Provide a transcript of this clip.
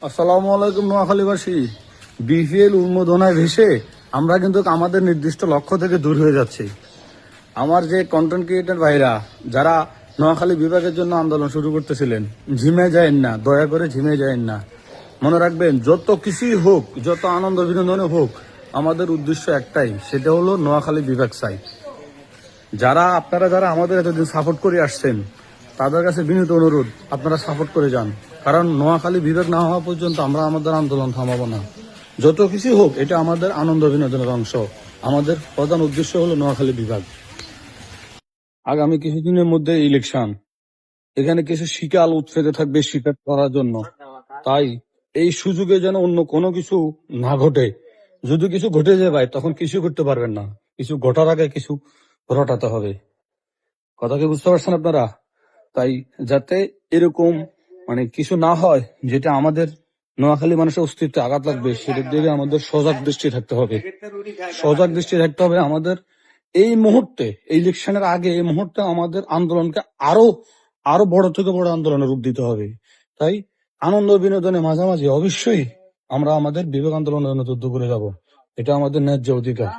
আসসালামু আলাইকুম নোয়াখালীবাসী। বিপিএল উন্মোদনায় ভেসে আমরা কিন্তু আমাদের নির্দিষ্ট লক্ষ্য থেকে দূর হয়ে যাচ্ছি। আমার যে কন্টেন্ট ক্রিয়েটর ভাইরা যারা নোয়াখালী বিভাগের জন্য আন্দোলন শুরু করতেছিলেন, ঝিমে যায়েন না, দয়া করে ঝিমে যায়েন না। মনে রাখবেন, যত কিছুই হোক, যত আনন্দ বিনোদনে হোক, আমাদের উদ্দেশ্য একটাই, সেটা হলো নোয়াখালী বিভাগ চাই। যারা আমাদের এতদিন সাপোর্ট করে আসছেন, তাদের কাছে বিনীত অনুরোধ, আপনারা সাপোর্ট করে যান। কারণ নোয়াখালী বিভাগ না হওয়া পর্যন্ত আমরা আমাদের আন্দোলন থামাবো না। যত কিছু হোক, এটা আমাদের আনন্দ বিনোদনের অংশ। আমাদের প্রধান উদ্দেশ্য হলো নোয়াখালী বিভাগ। আগামী কিছুদিনের মধ্যে ইলেকশন, এখানে কিছু শিকাল উৎফেদে থাকবে শিকার করার জন্য। তাই এই সুযোগে যেন অন্য কোনো কিছু না ঘটে। যদি কিছু ঘটে যায় ভাই, তখন কিছু করতে পারবেন না। কিছু ঘটার আগে কিছু রটাতে হবে। কথা কি বুঝতে পারছেন আপনারা? তাই যাতে এরকম কিছু না হয় যেটা আমাদের নোয়াখালী মানুষের অস্তিত্বে আঘাত লাগবে, সেটার দিকে আমাদের সজাগ দৃষ্টি থাকতে হবে। সজাগ দৃষ্টি থাকতে হবে আমাদের। এই মুহূর্তে, এই ইলেকশনের আগে, এই মুহূর্তে আমাদের আন্দোলনকে আরো আরো বড় থেকে বড় আন্দোলনে রূপ দিতে হবে। তাই আনন্দ বিনোদনের মাঝামাঝি অবশ্যই আমরা আমাদের বিবেক আন্দোলনের জন্য যুদ্ধ করে যাব। এটা আমাদের ন্যায্য অধিকার।